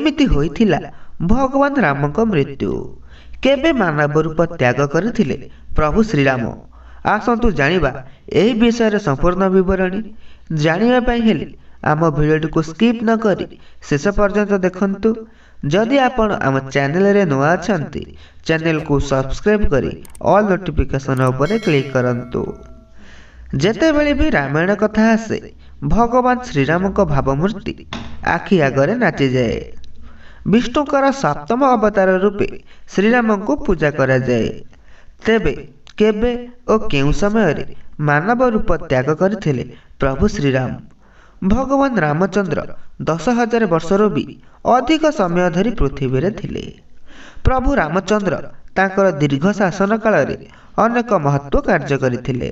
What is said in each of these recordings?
କେମିତି ହୋଇଥିଲା ଭଗବାନ ରାମଙ୍କ ମୃତ୍ୟୁ? କେବେ ମାନବ ରୂପ ତ୍ୟାଗ କରିଥିଲେ ପ୍ରଭୁ ଶ୍ରୀରାମ? ଆସନ୍ତୁ ଜାଣିବା ଏହି ବିଷୟରେ ସମ୍ପୂର୍ଣ୍ଣ ବିବରଣୀ। ଜାଣିବା ପାଇଁ ହେଲେ ଆମ ଭିଡ଼ିଓଟିକୁ ସ୍କିପ୍ ନ କରି ଶେଷ ପର୍ଯ୍ୟନ୍ତ ଦେଖନ୍ତୁ। ଯଦି ଆପଣ ଆମ ଚ୍ୟାନେଲରେ ନୂଆ ଅଛନ୍ତି, ଚ୍ୟାନେଲକୁ ସବସ୍କ୍ରାଇବ୍ କରି ଅଲ୍ ନୋଟିଫିକେସନ୍ ଉପରେ କ୍ଲିକ୍ କରନ୍ତୁ। ଯେତେବେଳେ ବି ରାମାୟଣ କଥା ଆସେ, ଭଗବାନ ଶ୍ରୀରାମଙ୍କ ଭାବମୂର୍ତ୍ତି ଆଖି ଆଗରେ ନାଚିଯାଏ। ବିଷ୍ଣୁଙ୍କର ସପ୍ତମ ଅବତାର ରୂପେ ଶ୍ରୀରାମଙ୍କୁ ପୂଜା କରାଯାଏ। ତେବେ କେବେ ଓ କେଉଁ ସମୟରେ ମାନବ ରୂପ ତ୍ୟାଗ କରିଥିଲେ ପ୍ରଭୁ ଶ୍ରୀରାମ? ଭଗବାନ ରାମଚନ୍ଦ୍ର 10,000 ବର୍ଷରୁ ବି ଅଧିକ ସମୟ ଧରି ପୃଥିବୀରେ ଥିଲେ। ପ୍ରଭୁ ରାମଚନ୍ଦ୍ର ତାଙ୍କର ଦୀର୍ଘ ଶାସନ କାଳରେ ଅନେକ ମହତ୍ତ୍ୱ କାର୍ଯ୍ୟ କରିଥିଲେ।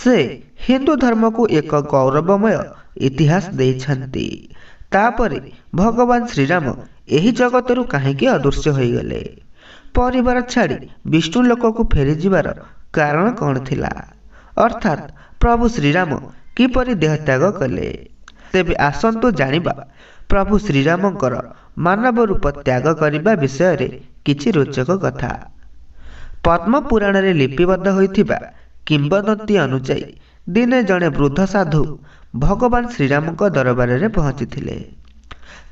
ସେ ହିନ୍ଦୁ ଧର୍ମକୁ ଏକ ଗୌରବମୟ ଇତିହାସ ଦେଇଛନ୍ତି। ତାପରେ ଭଗବାନ ଶ୍ରୀରାମ ଏହି ଜଗତରୁ କାହିଁକି ଅଦୃଶ୍ୟ ହୋଇଗଲେ? ପରିବାର ଛାଡ଼ି ବିଷ୍ଣୁ ଲୋକକୁ ଫେରିଯିବାର କାରଣ କ'ଣ ଥିଲା? ଅର୍ଥାତ୍ ପ୍ରଭୁ ଶ୍ରୀରାମ କିପରି ଦେହତ୍ୟାଗ କଲେ? ତେବେ ଆସନ୍ତୁ ଜାଣିବା ପ୍ରଭୁ ଶ୍ରୀରାମଙ୍କର ମାନବ ରୂପ ତ୍ୟାଗ କରିବା ବିଷୟରେ କିଛି ରୋଚକ କଥା। ପଦ୍ମ ପୁରାଣରେ ଲିପିବଦ୍ଧ ହୋଇଥିବା କିମ୍ବଦନ୍ତୀ ଅନୁଯାୟୀ ଦିନେ ଜଣେ ବୃଦ୍ଧ ସାଧୁ ଭଗବାନ ଶ୍ରୀରାମଙ୍କ ଦରବାରରେ ପହଞ୍ଚିଥିଲେ।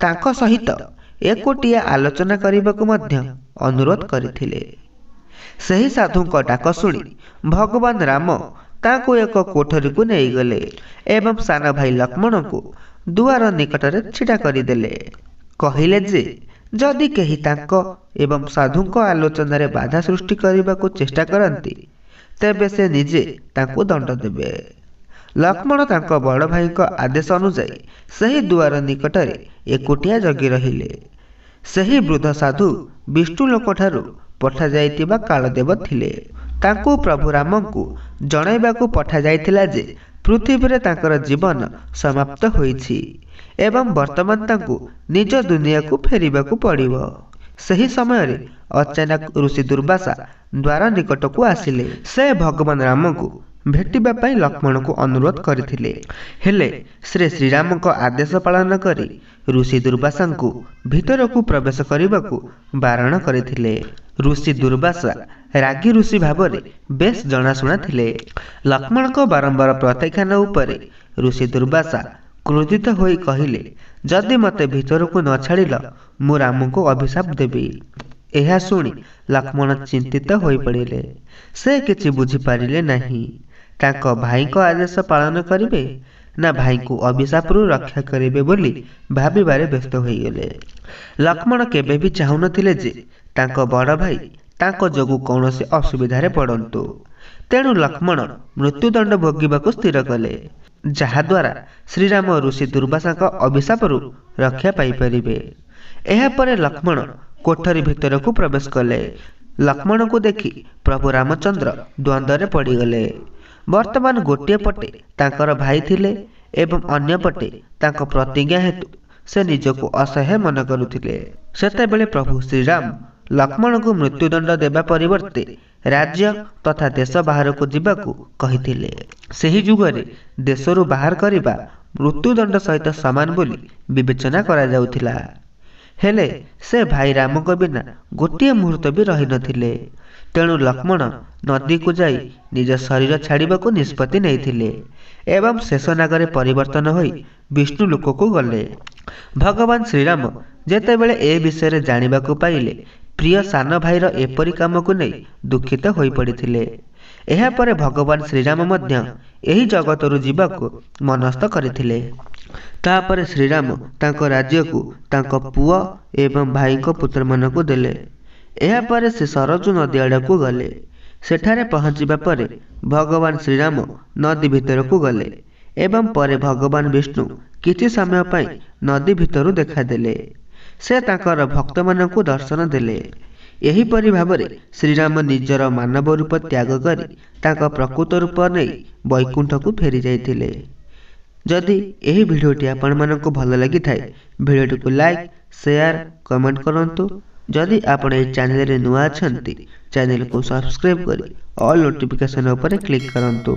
ତାଙ୍କ ସହିତ ଏକୁଟିଆ ଆଲୋଚନା କରିବାକୁ ମଧ୍ୟ ଅନୁରୋଧ କରିଥିଲେ। ସେହି ସାଧୁଙ୍କ ଡାକ ଶୁଣି ଭଗବାନ ରାମ ତାଙ୍କୁ ଏକ କୋଠରୀକୁ ନେଇଗଲେ ଏବଂ ସାନ ଭାଇ ଲକ୍ଷ୍ମଣଙ୍କୁ ଦୁଆର ନିକଟରେ ଛିଡ଼ା କରିଦେଲେ। କହିଲେ ଯେ ଯଦି କେହି ତାଙ୍କ ଏବଂ ସାଧୁଙ୍କ ଆଲୋଚନାରେ ବାଧା ସୃଷ୍ଟି କରିବାକୁ ଚେଷ୍ଟା କରନ୍ତି, ତେବେ ସେ ନିଜେ ତାଙ୍କୁ ଦଣ୍ଡ ଦେବେ। ଲକ୍ଷ୍ମଣ ତାଙ୍କ ବଡ଼ ଭାଇଙ୍କ ଆଦେଶ ଅନୁଯାୟୀ ସେହି ଦୁଆର ନିକଟରେ ଏକୁଟିଆ ଜଗି ରହିଲେ। ସେହି ବୃଦ୍ଧ ସାଧୁ ବିଷ୍ଣୁ ଲୋକଠାରୁ ପଠାଯାଇଥିବା କାଳଦେବ ଥିଲେ। ତାଙ୍କୁ ପ୍ରଭୁ ରାମଙ୍କୁ ଜଣାଇବାକୁ ପଠାଯାଇଥିଲା ଯେ ପୃଥିବୀରେ ତାଙ୍କର ଜୀବନ ସମାପ୍ତ ହୋଇଛି ଏବଂ ବର୍ତ୍ତମାନ ତାଙ୍କୁ ନିଜ ଦୁନିଆକୁ ଫେରିବାକୁ ପଡ଼ିବ। ସେହି ସମୟରେ ଅଚାନକ ଋଷି ଦୁର୍ବାସା ଦ୍ୱାର ନିକଟକୁ ଆସିଲେ। ସେ ଭଗବାନ ରାମଙ୍କୁ ଭେଟିବା ପାଇଁ ଲକ୍ଷ୍ମଣଙ୍କୁ ଅନୁରୋଧ କରିଥିଲେ, ହେଲେ ଶ୍ରୀ ଶ୍ରୀରାମଙ୍କ ଆଦେଶ ପାଳନ କରି ଋଷି ଦୁର୍ବାସାଙ୍କୁ ଭିତରକୁ ପ୍ରବେଶ କରିବାକୁ ବାରଣ କରିଥିଲେ। ଋଷି ଦୁର୍ବାସା ରାଗି ଋଷି ଭାବରେ ବେଶ୍ ଜଣାଶୁଣା ଥିଲେ। ଲକ୍ଷ୍ମଣଙ୍କ ବାରମ୍ବାର ପ୍ରତ୍ୟାଖ୍ୟାନ ଉପରେ ଋଷି ଦୁର୍ବାସା କ୍ରୋଧିତ ହୋଇ କହିଲେ, ଯଦି ମୋତେ ଭିତରକୁ ନ ଛାଡ଼ିଲ, ମୁଁ ରାମଙ୍କୁ ଅଭିଶାପ ଦେବି। ଏହା ଶୁଣି ଲକ୍ଷ୍ମଣ ଚିନ୍ତିତ ହୋଇପଡ଼ିଲେ। ସେ କିଛି ବୁଝିପାରିଲେ ନାହିଁ। ତାଙ୍କ ଭାଇଙ୍କ ଆଦେଶ ପାଳନ କରିବେ ନା ଭାଇଙ୍କୁ ଅଭିଶାପରୁ ରକ୍ଷା କରିବେ ବୋଲି ଭାବିବାରେ ବ୍ୟସ୍ତ ହୋଇଗଲେ। ଲକ୍ଷ୍ମଣ କେବେ ବି ଚାହୁଁନଥିଲେ ଯେ ତାଙ୍କ ବଡ଼ ଭାଇ ତାଙ୍କ ଯୋଗୁଁ କୌଣସି ଅସୁବିଧାରେ ପଡ଼ନ୍ତୁ। ତେଣୁ ଲକ୍ଷ୍ମଣ ମୃତ୍ୟୁଦଣ୍ଡ ଭୋଗିବାକୁ ସ୍ଥିର କଲେ, ଯାହାଦ୍ୱାରା ଶ୍ରୀରାମ ଋଷି ଦୁର୍ବାସାଙ୍କ ଅଭିଶାପରୁ ରକ୍ଷା ପାଇପାରିବେ। ଏହାପରେ ଲକ୍ଷ୍ମଣ କୋଠରୀ ଭିତରକୁ ପ୍ରବେଶ କଲେ। ଲକ୍ଷ୍ମଣଙ୍କୁ ଦେଖି ପ୍ରଭୁ ରାମଚନ୍ଦ୍ର ଦ୍ୱନ୍ଦ୍ୱରେ ପଡ଼ିଗଲେ। ବର୍ତ୍ତମାନ ଗୋଟିଏ ପଟେ ତାଙ୍କର ଭାଇ ଥିଲେ ଏବଂ ଅନ୍ୟପଟେ ତାଙ୍କ ପ୍ରତିଜ୍ଞା ହେତୁ ସେ ନିଜକୁ ଅସହାୟ ମନେ କରୁଥିଲେ। ସେତେବେଳେ ପ୍ରଭୁ ଶ୍ରୀରାମ ଲକ୍ଷ୍ମଣଙ୍କୁ ମୃତ୍ୟୁଦଣ୍ଡ ଦେବା ପରିବର୍ତ୍ତେ ରାଜ୍ୟ ତଥା ଦେଶ ବାହାରକୁ ଯିବାକୁ କହିଥିଲେ। ସେହି ଯୁଗରେ ଦେଶରୁ ବାହାର କରିବା ମୃତ୍ୟୁଦଣ୍ଡ ସହିତ ସମାନ ବୋଲି ବିବେଚନା କରାଯାଉଥିଲା। ହେଲେ ସେ ଭାଇ ରାମଙ୍କ ବିନା ଗୋଟିଏ ମୁହୂର୍ତ୍ତ ବି ରହିନଥିଲେ। ତେଣୁ ଲକ୍ଷ୍ମଣ ନଦୀକୁ ଯାଇ ନିଜ ଶରୀର ଛାଡ଼ିବାକୁ ନିଷ୍ପତ୍ତି ନେଇଥିଲେ ଏବଂ ଶେଷ ନାଗରେ ପରିବର୍ତ୍ତନ ହୋଇ ବିଷ୍ଣୁ ଲୋକକୁ ଗଲେ। ଭଗବାନ ଶ୍ରୀରାମ ଯେତେବେଳେ ଏ ବିଷୟରେ ଜାଣିବାକୁ ପାଇଲେ, ପ୍ରିୟ ସାନ ଭାଇର ଏପରି କାମକୁ ନେଇ ଦୁଃଖିତ ହୋଇପଡ଼ିଥିଲେ। ଏହାପରେ ଭଗବାନ ଶ୍ରୀରାମ ମଧ୍ୟ ଏହି ଜଗତରୁ ଯିବାକୁ ମନସ୍ଥ କରିଥିଲେ। ତାପରେ ଶ୍ରୀରାମ ତାଙ୍କ ରାଜ୍ୟକୁ ତାଙ୍କ ପୁଅ ଏବଂ ଭାଇଙ୍କ ପୁତ୍ରମାନଙ୍କୁ ଦେଲେ। ଏହାପରେ ସେ ସରଜୁ ନଦୀ ଆଡ଼କୁ ଗଲେ। ସେଠାରେ ପହଞ୍ଚିବା ପରେ ଭଗବାନ ଶ୍ରୀରାମ ନଦୀ ଭିତରକୁ ଗଲେ ଏବଂ ପରେ ଭଗବାନ ବିଷ୍ଣୁ କିଛି ସମୟ ପାଇଁ ନଦୀ ଭିତରୁ ଦେଖାଦେଲେ। ସେ ତାଙ୍କର ଭକ୍ତମାନଙ୍କୁ ଦର୍ଶନ ଦେଲେ। ଏହିପରି ଭାବରେ ଶ୍ରୀରାମ ନିଜର ମାନବ ରୂପ ତ୍ୟାଗ କରି ତାଙ୍କ ପ୍ରକୃତ ରୂପ ନେଇ ବୈକୁଣ୍ଠକୁ ଫେରି ଯାଇଥିଲେ। ଯଦି ଏହି ଭିଡ଼ିଓଟି ଆପଣମାନଙ୍କୁ ଭଲ ଲାଗିଥାଏ, ଭିଡ଼ିଓଟିକୁ ଲାଇକ୍, ସେୟାର, କମେଣ୍ଟ କରନ୍ତୁ। ଯଦି ଆପଣ ଏହି ଚ୍ୟାନେଲରେ ନୂଆ ଅଛନ୍ତି, ଚ୍ୟାନେଲକୁ ସବସ୍କ୍ରାଇବ୍ କରି ଅଲ୍ ନୋଟିଫିକେସନ୍ ଉପରେ କ୍ଲିକ୍ କରନ୍ତୁ।